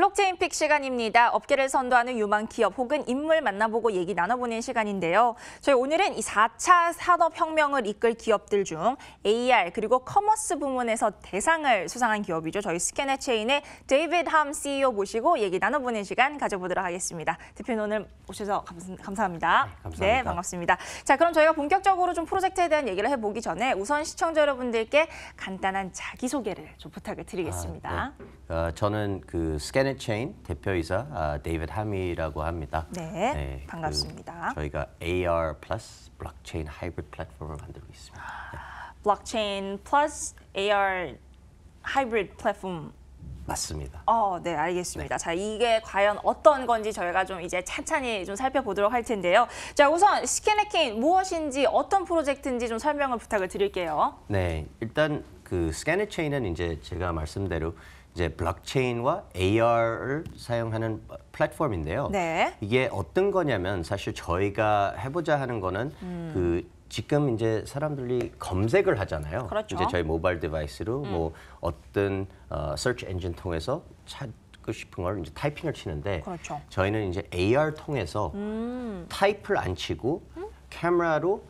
블록체인 픽 시간입니다. 업계를 선도하는 유망 기업 혹은 인물 만나보고 얘기 나눠보는 시간인데요. 저희 오늘은 이 4차 산업혁명을 이끌 기업들 중 AR 그리고 커머스 부문에서 대상을 수상한 기업이죠. 저희 스캐너체인의 데이비드 함 CEO 모시고 얘기 나눠보는 시간 가져보도록 하겠습니다. 대표님 오늘 오셔서 감사합니다. 네, 감사합니다. 네, 반갑습니다. 자, 그럼 저희가 본격적으로 좀 프로젝트에 대한 얘기를 해보기 전에 우선 시청자 여러분들께 간단한 자기소개를 좀 부탁을 드리겠습니다. 저는 그 스캐너체인 대표이사 데이비드 함이라고 합니다. 네, 반갑습니다. 저희가 AR 플러스 블록체인 하이브리드 플랫폼을 만들고 있습니다. 블록체인 플러스 AR 하이브리드 플랫폼. 맞습니다. 네, 알겠습니다. 자, 이게 과연 어떤 건지 저희가 좀 이제 찬찬히 좀 살펴보도록 할 텐데요. 자, 우선 스캐너체인 무엇인지 어떤 프로젝트인지 좀 설명을 부탁을 드릴게요. 네, 일단 그 스캐너체인은 이제 제가 말씀대로 이제 블록체인과 AR을 사용하는 플랫폼인데요. 네. 이게 어떤 거냐면 사실 저희가 해보자 하는 거는 그 지금 이제 사람들이 검색을 하잖아요. 그렇죠. 이제 저희 모바일 디바이스로 뭐 어떤 서치 엔진 통해서 찾고 싶은 걸 이제 타이핑을 치는데 그렇죠. 저희는 이제 AR 통해서 타입을 안 치고 카메라로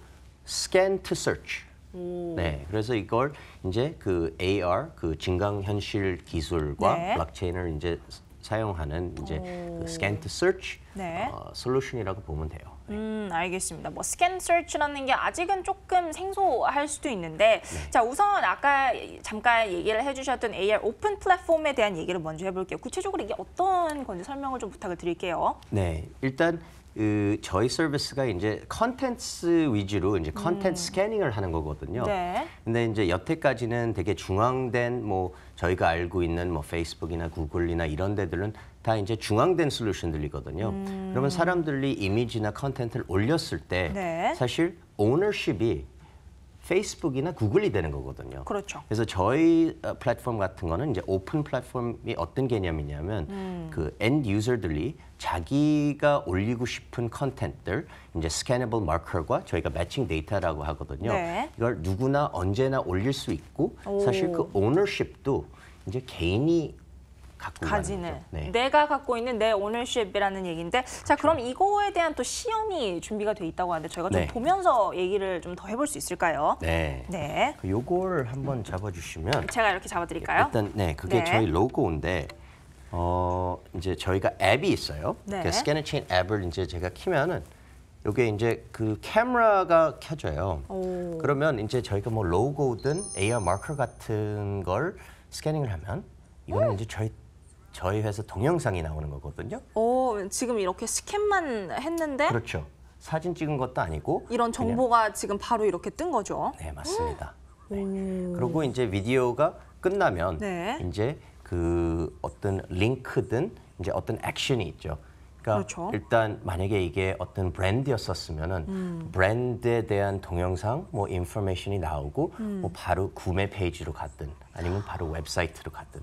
스캔 투 서치. 네, 그래서 이걸 이제 그 AR 그 증강현실 기술과 네. 블록체인을 이제 사용하는 이제 그 스캔 투 서치 네. 솔루션이라고 보면 돼요. 알겠습니다. 뭐 스캔 서치라는 게 아직은 조금 생소할 수도 있는데 자, 우선 아까 잠깐 얘기를 해주셨던 AR 오픈 플랫폼에 대한 얘기를 먼저 해볼게요. 구체적으로 이게 어떤 건지 설명을 좀 부탁을 드릴게요. 네, 일단 저희 서비스가 이제 컨텐츠 위주로 이제 컨텐츠 스캐닝을 하는 거거든요. 네. 근데 이제 여태까지는 되게 중앙된 뭐 저희가 알고 있는 뭐 페이스북이나 구글이나 이런 데들은 다 이제 중앙된 솔루션들이거든요. 그러면 사람들이 이미지나 컨텐츠를 올렸을 때 네. 사실 오너십이 페이스북이나 구글이 되는 거거든요. 그렇죠. 그래서 저희 플랫폼 같은 거는 이제 오픈 플랫폼이 어떤 개념이냐면 그 엔드 유저들이 자기가 올리고 싶은 컨텐츠들 이제 스캐너블 마커과 저희가 매칭 데이터라고 하거든요. 네. 이걸 누구나 언제나 올릴 수 있고 사실 그 오너십도 이제 개인이 갖고 가지는 가는 거죠. 네. 내가 갖고 있는 내 오너십이라는 얘기인데 자, 그럼 이거에 대한 또 시연이 준비가 돼 있다고 하는데 저희가 좀 네. 보면서 얘기를 좀 더 해볼 수 있을까요? 네. 네. 요걸 한번 잡아주시면 제가 이렇게 잡아드릴까요? 일단 네, 그게 네. 저희 로고인데 이제 저희가 앱이 있어요. 네. 그 스캐너체인 앱을 이제 제가 키면은 요게 이제 그 카메라가 켜져요. 그러면 이제 저희가 뭐 로고든 AR 마커 같은 걸 스캐닝을 하면 이거는 이제 저희 회사 동영상이 나오는 거거든요. 지금 이렇게 스캔만 했는데 그렇죠. 사진 찍은 것도 아니고 이런 그냥 정보가 지금 바로 이렇게 뜬 거죠. 네, 맞습니다. 네. 그리고 이제 비디오가 끝나면 네. 이제 그 어떤 링크든 이제 어떤 액션이 있죠. 그러니까 그렇죠. 일단 만약에 이게 어떤 브랜드였었으면은 브랜드에 대한 동영상, 뭐 인포메이션이 나오고 뭐 바로 구매 페이지로 갔든 아니면 바로 웹사이트로 갔든.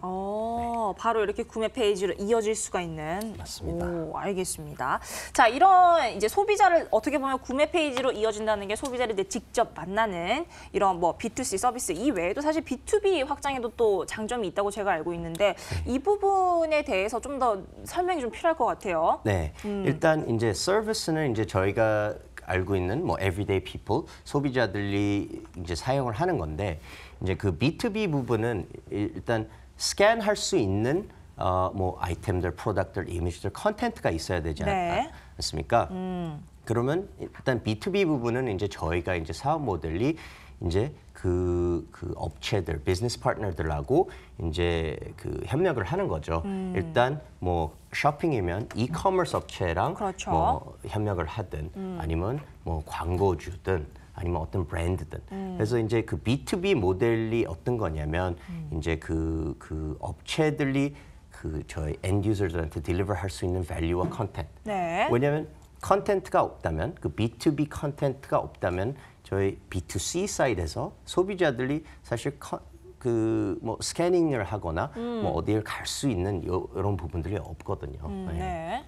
바로 이렇게 구매 페이지로 이어질 수가 있는. 맞습니다. 알겠습니다. 자, 이런 이제 소비자를 어떻게 보면 구매 페이지로 이어진다는 게 소비자를 직접 만나는 이런 뭐 B2C 서비스 이외에도 사실 B2B 확장에도 또 장점이 있다고 제가 알고 있는데 이 부분에 대해서 좀 더 설명이 좀 필요할 것 같아요. 네, 일단 이제 서비스는 이제 저희가 알고 있는 뭐 everyday people 소비자들이 이제 사용을 하는 건데 이제 그 B2B 부분은 일단 스캔할 수 있는 뭐 아이템들, 프로덕트들, 이미지들, 컨텐츠가 있어야 되지 않습니까? 그러면 일단 B2B 부분은 이제 저희가 이제 사업 모델이 이제 그 업체들, 비즈니스 파트너들하고 이제 그 협력을 하는 거죠. 일단 뭐 쇼핑이면 이커머스 업체랑 그렇죠. 뭐 협력을 하든 아니면 뭐 광고주든 아니면 어떤 브랜드든. 그래서 이제 그 B2B 모델이 어떤 거냐면 이제 그 업체들이 그 저희 엔드 유저들한테 딜리버 할 수 있는 밸류와 컨텐츠. 네. 왜냐하면 컨텐츠가 없다면 그 B2B 컨텐츠가 없다면 저희 B2C 사이드에서 소비자들이 사실 그 뭐 스캐닝을 하거나 뭐 어디를 갈 수 있는 이런 부분들이 없거든요. 네.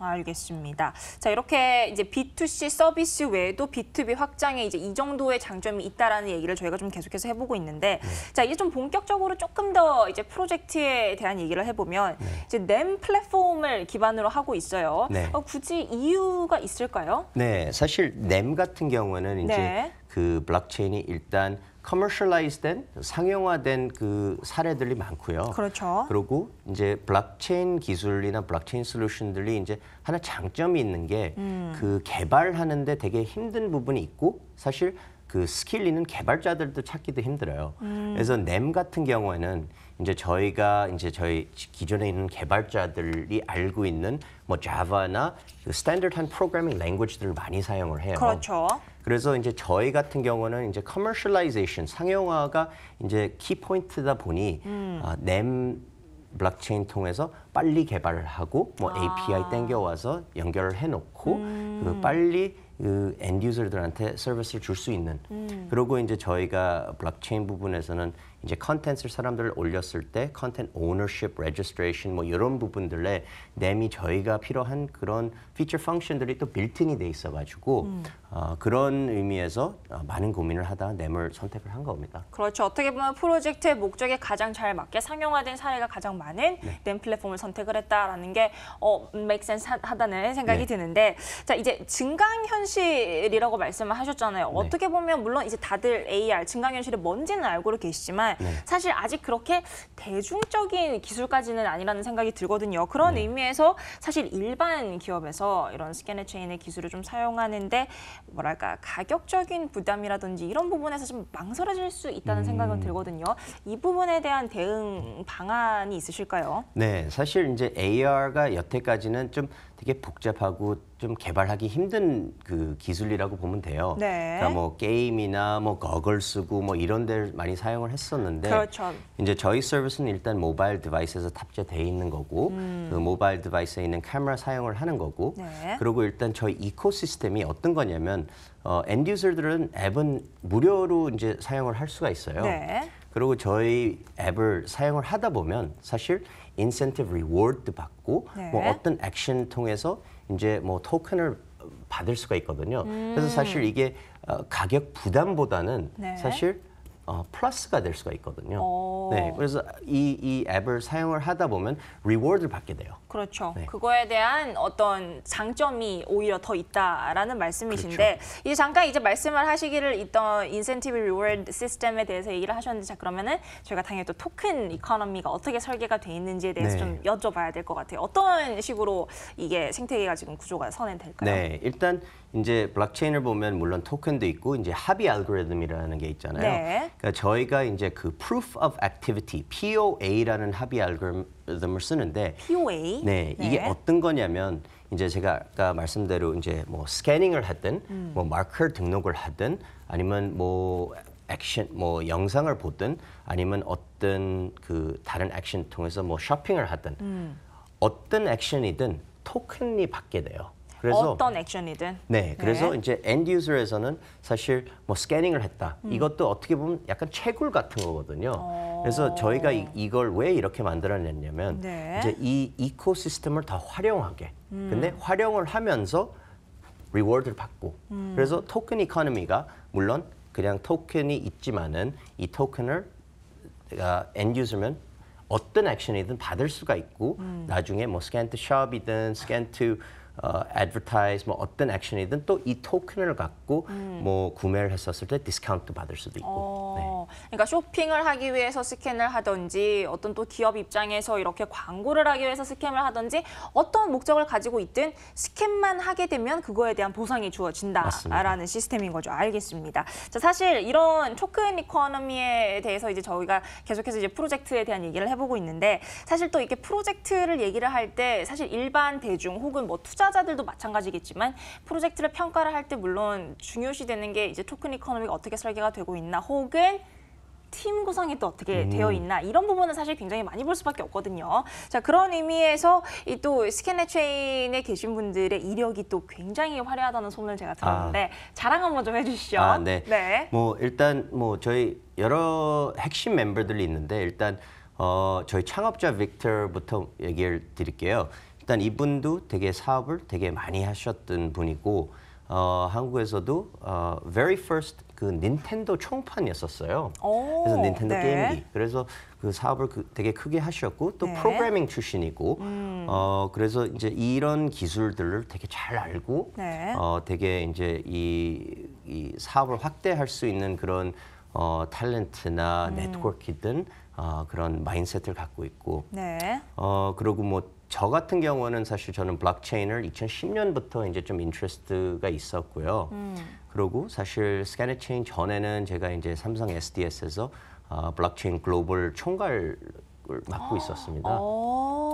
알겠습니다. 자, 이렇게 이제 B2C 서비스 외에도 B2B 확장에 이제 이 정도의 장점이 있다라는 얘기를 저희가 좀 계속해서 해보고 있는데, 자, 이제 좀 본격적으로 조금 더 이제 프로젝트에 대한 얘기를 해보면, 이제 NEM 플랫폼을 기반으로 하고 있어요. 네. 굳이 이유가 있을까요? 네, 사실 NEM 같은 경우는 이제 네. 그 블록체인이 일단 커머셜라이즈된 상용화된 그 사례들이 많고요. 그렇죠. 그리고 이제 블록체인 기술이나 블록체인 솔루션들이 이제 하나 장점이 있는 게 그 개발하는데 되게 힘든 부분이 있고 사실 그 스킬 있는 개발자들도 찾기도 힘들어요. 그래서 NEM 같은 경우에는 이제 저희가 이제 저희 기존에 있는 개발자들이 알고 있는 뭐 자바나 그 스탠더드한 프로그래밍 랭귀지들을 많이 사용을 해요. 그렇죠. 그래서 이제 저희 같은 경우는 이제 커머셜라이제이션 상용화가 이제 키 포인트다 보니 NEM 블록체인 통해서 빨리 개발을 하고 뭐 API 땡겨와서 연결을 해놓고 그 빨리 그 엔드 유저들한테 서비스를 줄 수 있는. 그리고 이제 저희가 블록체인 부분에서는 이제 컨텐츠를 사람들 올렸을 때 컨텐츠 오너십, 레지스트레이션 뭐 이런 부분들에 NEM이 저희가 필요한 그런 피처 펑션들이 또 빌트인이 돼 있어가지고 그런 의미에서 많은 고민을 하다 NEM을 선택을 한 겁니다. 그렇죠. 어떻게 보면 프로젝트의 목적에 가장 잘 맞게 상용화된 사례가 가장 많은 NEM 플랫폼을 선택을 했다라는 게 make sense 하다는 생각이 네. 드는데, 자, 이제 증강현실이라고 말씀을 하셨잖아요. 네. 어떻게 보면 물론 이제 다들 AR, 증강현실이 뭔지는 알고 계시지만 네. 사실 아직 그렇게 대중적인 기술까지는 아니라는 생각이 들거든요. 그런 네. 의미에서 사실 일반 기업에서 이런 스캐너 체인의 기술을 좀 사용하는데 뭐랄까 가격적인 부담이라든지 이런 부분에서 좀 망설여질 수 있다는 생각은 들거든요. 이 부분에 대한 대응 방안이 있으실까요? 네, 사실 이제 AR가 여태까지는 좀 되게 복잡하고 좀 개발하기 힘든 그 기술이라고 보면 돼요. 네. 그러니까 뭐 게임이나 뭐 거글 쓰고 뭐 이런 데를 많이 사용을 했었는데 그렇죠. 이제 저희 서비스는 일단 모바일 디바이스에서 탑재돼 있는 거고 그 모바일 디바이스에 있는 카메라 사용을 하는 거고 네. 그리고 일단 저희 이코시스템이 어떤 거냐면 엔드 유저들은 앱은 무료로 이제 사용을 할 수가 있어요. 네. 그리고 저희 앱을 사용을 하다 보면 사실 인센티브 리워드도 받고 네. 뭐 어떤 액션 통해서 이제 뭐 토큰을 받을 수가 있거든요. 그래서 사실 이게 가격 부담보다는 네. 사실 플러스가 될 수가 있거든요. 오. 네, 그래서 이 앱을 사용을 하다 보면 리워드를 받게 돼요. 그렇죠. 네. 그거에 대한 어떤 장점이 오히려 더 있다라는 말씀이신데 이제 잠깐 이제 말씀을 하시기를 있던 인센티브 리워드 시스템에 대해서 얘기를 하셨는데, 자, 그러면은 저희가 당연히 또 토큰 이코노미가 어떻게 설계가 돼 있는지에 대해서 네. 좀 여쭤봐야 될 것 같아요. 어떤 식으로 이게 생태계가 지금 구조가 선행될까요? 네, 일단 이제 블록체인을 보면 물론 토큰도 있고 이제 합의 알고리즘이라는 게 있잖아요. 네. 그러니까 저희가 이제 그 Proof of Activity (POA라는) 합의 알고리즘을 쓰는데 POA. 네, 이게 어떤 거냐면 이제 제가 아까 말씀대로 이제 뭐 스캐닝을 하든 뭐 마커 등록을 하든 아니면 뭐 액션 뭐 영상을 보든 아니면 어떤 그 다른 액션 통해서 뭐 쇼핑을 하든 어떤 액션이든 토큰이 받게 돼요. 그래서 어떤 액션이든. 네, 그래서 이제 엔드 유저에서는 사실 뭐 스캐닝을 했다. 이것도 어떻게 보면 약간 채굴 같은 거거든요. 그래서 저희가 이걸 왜 이렇게 만들어냈냐면 네. 이제 이 이코시스템을 더 활용하게. 근데 활용을 하면서 리워드를 받고. 그래서 토큰 이코노미가 물론 그냥 토큰이 있지만은 이 토큰을 엔드 유저면 어떤 액션이든 받을 수가 있고 나중에 뭐 스캔 투 숍이든 스캔 투 advertise 뭐 어떤 액션이든 또 이 토큰을 갖고 뭐 구매를 했었을 때 디스카운트 받을 수도 있고. 네. 그러니까 쇼핑을 하기 위해서 스캔을 하든지 어떤 또 기업 입장에서 이렇게 광고를 하기 위해서 스캔을 하든지 어떤 목적을 가지고 있든 스캔만 하게 되면 그거에 대한 보상이 주어진다라는 시스템인 거죠. 알겠습니다. 자, 사실 이런 토큰 이코노미에 대해서 이제 저희가 계속해서 이제 프로젝트에 대한 얘기를 해보고 있는데, 사실 또 이렇게 프로젝트를 얘기를 할 때 사실 일반 대중 혹은 뭐 투자자들도 마찬가지겠지만 프로젝트를 평가를 할 때 물론 중요시 되는 게 이제 토큰 이코노미가 어떻게 설계가 되고 있나 혹은 팀 구성이 또 어떻게 되어 있나 이런 부분은 사실 굉장히 많이 볼 수밖에 없거든요. 자, 그런 의미에서 이 또 스캐너 체인에 계신 분들의 이력이 또 굉장히 화려하다는 소문을 제가 들었는데 자랑 한번 좀 해주시죠. 네. 네. 뭐 일단 뭐 저희 여러 핵심 멤버들이 있는데 일단 저희 창업자 빅터부터 얘기를 드릴게요. 일단 이분도 되게 사업을 되게 많이 하셨던 분이고 한국에서도 very first 그 닌텐도 총판이었었어요. 그래서 닌텐도 네. 게임기. 그래서 그 사업을 되게 크게 하셨고 또 네. 프로그래밍 출신이고 그래서 이제 이런 기술들을 되게 잘 알고 네. 되게 이제 이 사업을 확대할 수 있는 그런 탤런트나 네트워크든 그런 마인드셋을 갖고 있고 네. 그리고 뭐 저 같은 경우는 사실 저는 블록체인을 2010년부터 이제 좀 인트레스트가 있었고요. 그리고 사실 스캐너체인 전에는 제가 이제 삼성 SDS에서 블록체인 글로벌 총괄을 맡고 있었습니다.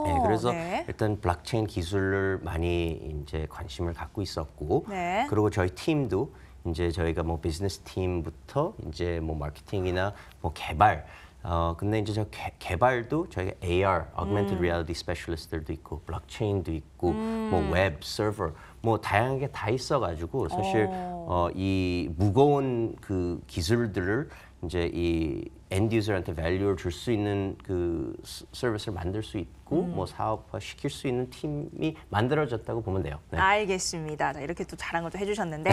네, 그래서 네. 일단 블록체인 기술을 많이 이제 관심을 갖고 있었고, 네. 그리고 저희 팀도 이제 저희가 뭐 비즈니스 팀부터 이제 뭐 마케팅이나 뭐 개발 근데 이제 저 개발도 저희가 AR, Augmented Reality Specialist들도 있고, 블록체인도 있고, 뭐 웹, 서버, 뭐 다양하게 다 있어가지고 사실 이 무거운 그 기술들을 이제 이 엔드 유저한테 밸류를 줄 수 있는 그 서비스를 만들 수 있고, 뭐 사업화 시킬 수 있는 팀이 만들어졌다고 보면 돼요. 네. 알겠습니다. 자, 이렇게 또 자랑을 또 해주셨는데,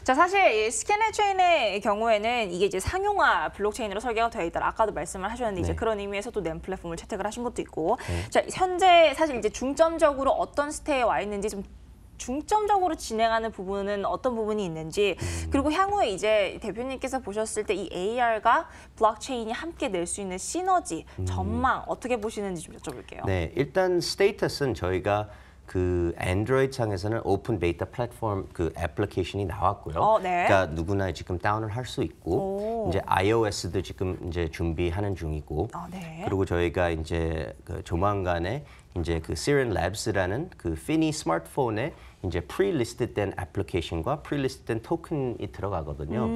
자 사실 이 스캐너 체인의 경우에는 이게 이제 상용화 블록체인으로 설계가 되어 있더라. 아까도 말씀을 하셨는데 이제 네. 그런 의미에서 또 낸 플랫폼을 채택을 하신 것도 있고, 자 현재 사실 이제 중점적으로 어떤 스테이에 와 있는지 좀. 중점적으로 진행하는 부분은 어떤 부분이 있는지 그리고 향후에 이제 대표님께서 보셨을 때 이 AR과 블록체인이 함께 낼 수 있는 시너지 전망 어떻게 보시는지 좀 여쭤볼게요. 네, 일단 스테이터스는 저희가 그 안드로이드 상에서는 오픈 베이타 플랫폼 그 애플리케이션이 나왔고요. 네. 그러니까 누구나 지금 다운을 할 수 있고 오. 이제 iOS도 지금 이제 준비하는 중이고 네. 그리고 저희가 이제 그 조만간에 이제 그 Siren Labs라는 그 피니 스마트폰에 이제 프리리스트된 애플리케이션과 프리리스트된 토큰이 들어가거든요.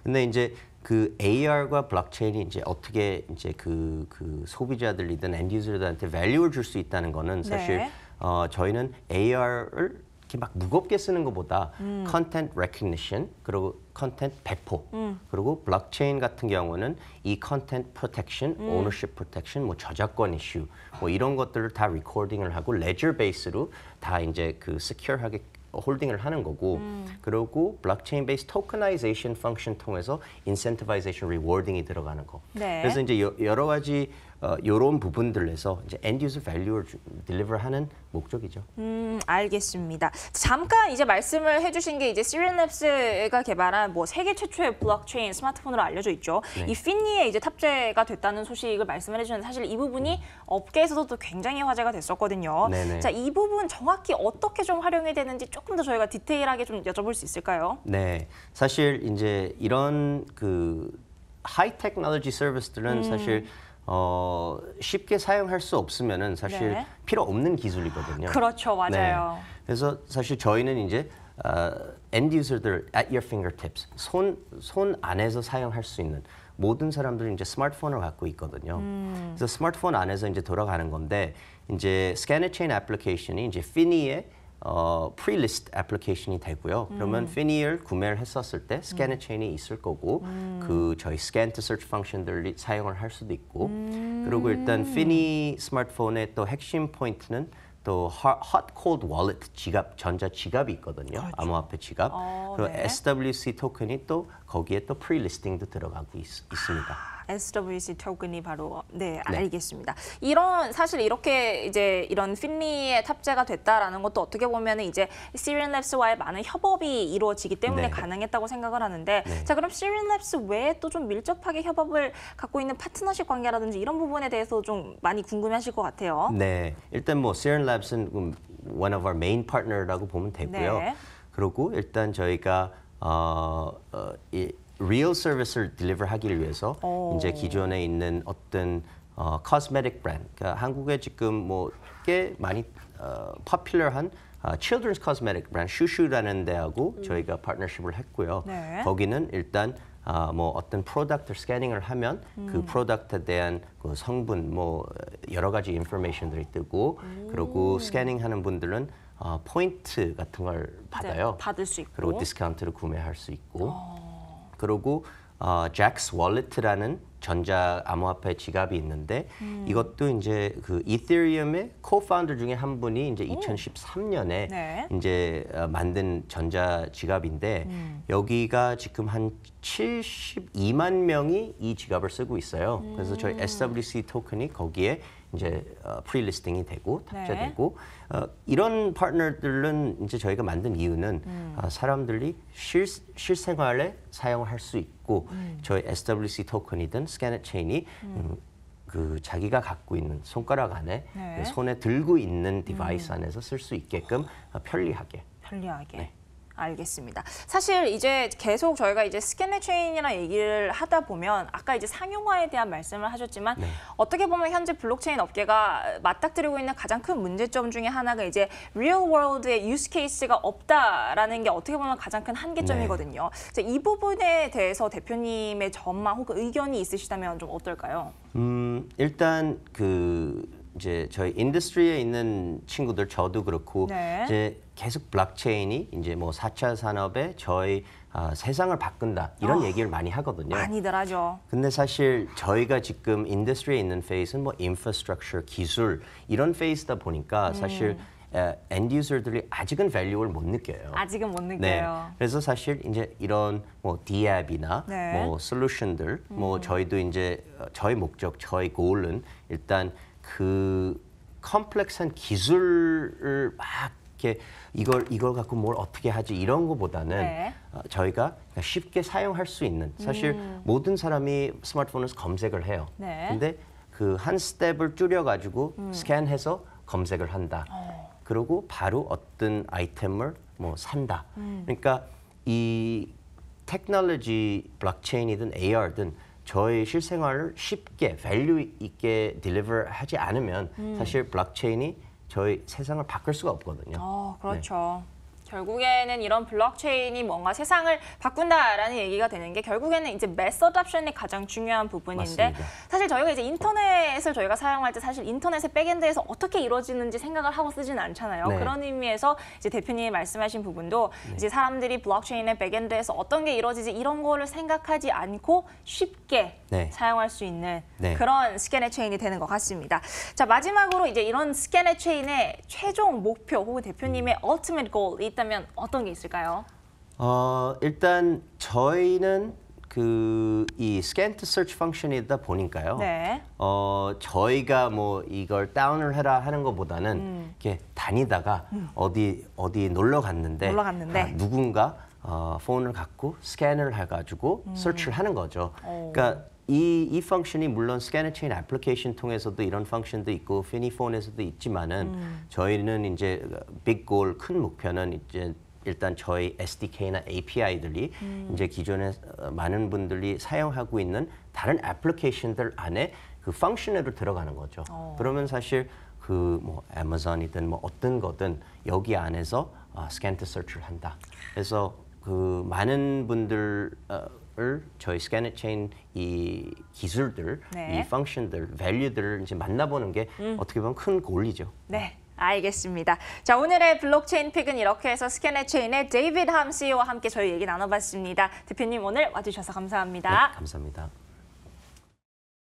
근데 이제 그 AR과 블록체인이 이제 어떻게 이제 그 소비자들이든 엔드 유저들한테 밸류를 줄 수 있다는 거는 사실 네. 저희는 AR을 이렇게 막 무겁게 쓰는 것보다 컨텐트 레코니션 그리고 컨텐트 배포 그리고 블록체인 같은 경우는 이 컨텐트 프로텍션, 오너십 프로텍션, 뭐 저작권 이슈 뭐 이런 것들을 다 리코딩을 하고 레저 베이스로 다 이제 그 시큐어하게 홀딩을 하는 거고 그리고 블록체인 베이스 토커나이제이션 펑션 통해서 인센티바이제이션 리워딩이 들어가는 거. 네. 그래서 이제 여러 가지 이런 부분들에서 이제 엔드 유저 밸류를 딜리버하는 목적이죠. 알겠습니다. 잠깐 이제 말씀을 해주신 게 이제 시리얼랩스가 개발한 뭐 세계 최초의 블록체인 스마트폰으로 알려져 있죠. 네. 이 피니에 이제 탑재가 됐다는 소식을 말씀을 해주셨는데 사실 이 부분이 업계에서도 또 굉장히 화제가 됐었거든요. 네네. 자, 이 부분 정확히 어떻게 좀 활용이 되는지 조금 더 저희가 디테일하게 좀 여쭤볼 수 있을까요? 네, 사실 이제 이런 그 하이 테크놀로지 서비스들은 사실 쉽게 사용할 수 없으면은 사실 네. 필요 없는 기술이거든요. 그렇죠, 맞아요. 네. 그래서 사실 저희는 이제 엔드 유저들 at your fingertips 손 안에서 사용할 수 있는 모든 사람들이 이제 스마트폰을 갖고 있거든요. 그래서 스마트폰 안에서 이제 돌아가는 건데 이제 스캐너 체인 애플리케이션이 이제 피니의 프리리스트 애플리케이션이 되고요. 그러면 피니를 구매를 했었을 때 스캐너 체인이 있을 거고 그 저희 스캔 투 서치 펑션들이 사용을 할 수도 있고 그리고 일단 피니 스마트폰의 또 핵심 포인트는 또 hot cold wallet 지갑 전자 지갑이 있거든요. 그렇죠. 암호화폐 지갑. 그리고 네. SWC 토큰이 또 거기에 또 프리리스팅도 들어가고 있습니다. SWC 토큰이 바로 네. 알겠습니다. 이런 사실 이렇게 이제 이런 핀리에 탑재가 됐다라는 것도 어떻게 보면은 이제 시리얼랩스와의 많은 협업이 이루어지기 때문에 네. 가능했다고 생각을 하는데 네. 자 그럼 시리얼랩스 외에 또 좀 밀접하게 협업을 갖고 있는 파트너십 관계라든지 이런 부분에 대해서 좀 많이 궁금해하실 것 같아요. 네, 일단 뭐 Siren Labs는 one of our main partner라고 보면 되고요. 네. 그리고 일단 저희가 이 real service를 deliver 하기 위해서 이제 기존에 있는 어떤 cosmetic brand, 그러니까 한국에 지금 뭐 꽤 많이 popular한 children's cosmetic brand 슈슈라는 데하고 저희가 파트너십을 했고요. 네. 거기는 일단 뭐 어떤 프로덕트 스캐닝을 하면 그 프로덕트에 대한 그 성분 뭐 여러 가지 인포메이션들이 뜨고 그리고 스캐닝하는 분들은 포인트 같은 걸 받아요. 받을 수 있고. 그리고 디스카운트를 구매할 수 있고 그리고 잭스 월렛이라는 전자 암호화폐 지갑이 있는데 이것도 이제 그 이더리움의 코파운더 중에 한 분이 이제 2013년에 네. 이제 만든 전자 지갑인데 여기가 지금 한 72만 명이 이 지갑을 쓰고 있어요. 그래서 저희 SWC 토큰이 거기에 이제 프리리스팅이 되고 탑재되고 이런 파트너들은 이제 저희가 만든 이유는 사람들이 실생활에 사용을 할 수 있고 저희 SWC 토큰이든 스캐너 체인이 그 자기가 갖고 있는 손가락 안에 네. 손에 들고 있는 디바이스 안에서 쓸 수 있게끔 편리하게. 편리하게. 알겠습니다. 사실 이제 계속 저희가 이제 스캐너 체인이랑 얘기를 하다 보면 아까 이제 상용화에 대한 말씀을 하셨지만 어떻게 보면 현재 블록체인 업계가 맞닥뜨리고 있는 가장 큰 문제점 중에 하나가 이제 리얼 월드의 유스 케이스가 없다라는 게 어떻게 보면 가장 큰 한계점이거든요. 이 부분에 대해서 대표님의 전망 혹은 의견이 있으시다면 좀 어떨까요? 일단 이제 저희 인더스트리에 있는 친구들 저도 그렇고 네. 이제 계속 블록체인이 이제 뭐 4차 산업에 저희 세상을 바꾼다 이런 얘기를 많이 하거든요. 많이들 하죠. 근데 사실 저희가 지금 인더스트리에 있는 페이스는 뭐 인프라스트럭처, 기술 이런 페이스다 보니까 사실 엔드 유저들이 아직은 밸류를 못 느껴요. 아직은 못 느껴요. 네. 그래서 사실 이제 이런 뭐 D앱이나 네. 뭐 솔루션들 뭐 저희도 이제 저희 목적, 저희 골은 일단 그 컴플렉스한 기술을 막 이렇게 이걸 갖고 뭘 어떻게 하지 이런 거보다는 네. 저희가 쉽게 사용할 수 있는 사실 모든 사람이 스마트폰에서 검색을 해요. 네. 근데 그 한 스텝을 줄여 가지고 스캔해서 검색을 한다. 그리고 바로 어떤 아이템을 뭐 산다. 그러니까 이 테크놀로지 블록체인이든 AR든 저희 실생활을 쉽게 밸류 있게 딜리버 하지 않으면 사실 블록체인이 저희 세상을 바꿀 수가 없거든요. 그렇죠. 결국에는 이런 블록체인이 뭔가 세상을 바꾼다라는 얘기가 되는 게 결국에는 이제 매스 어답션이 가장 중요한 부분인데 맞습니다. 사실 저희가 이제 인터넷을 저희가 사용할 때 사실 인터넷의 백엔드에서 어떻게 이루어지는지 생각을 하고 쓰지는 않잖아요. 네. 그런 의미에서 이제 대표님이 말씀하신 부분도 이제 사람들이 블록체인의 백엔드에서 어떤 게 이루어지지 이런 거를 생각하지 않고 쉽게 네. 사용할 수 있는 네. 그런 스캐너 체인이 되는 것 같습니다. 자, 마지막으로 이제 이런 스캐너 체인의 최종 목표 혹은 대표님의 ultimate goal이 있다면 어떤 게 있을까요? 일단 저희는 이 scan to search 펑션이다 보니까요. 네. 저희가 뭐 이걸 다운을 해라 하는 것보다는 이렇게 다니다가 어디 놀러 갔는데, 누군가 폰을 갖고 스캔을 해가지고 서치를 하는 거죠. 그러니까 이 펑션이 물론 스캐너 체인 애플리케이션 통해서도 이런 펑션도 있고 피니폰에서도 있지만은 저희는 이제 빅골 큰 목표는 이제 일단 저희 SDK나 API들이 이제 기존에 많은 분들이 사용하고 있는 다른 애플리케이션들 안에 그 펑션으로 들어가는 거죠. 그러면 사실 그 뭐 애마존이든 뭐 어떤 거든 여기 안에서 스캔 투 서치를 한다. 그래서 그 많은 분들을 저희 스캐너 체인 이 기술들, 네. 이 펑션들, 밸류들을 이제 만나보는 게 어떻게 보면 큰 골이죠. 네. 알겠습니다. 자, 오늘의 블록체인 픽은 이렇게 해서 스캐너 체인의 데이비드 함 CEO와 함께 저희 얘기 나눠봤습니다. 대표님 오늘 와주셔서 감사합니다. 네, 감사합니다.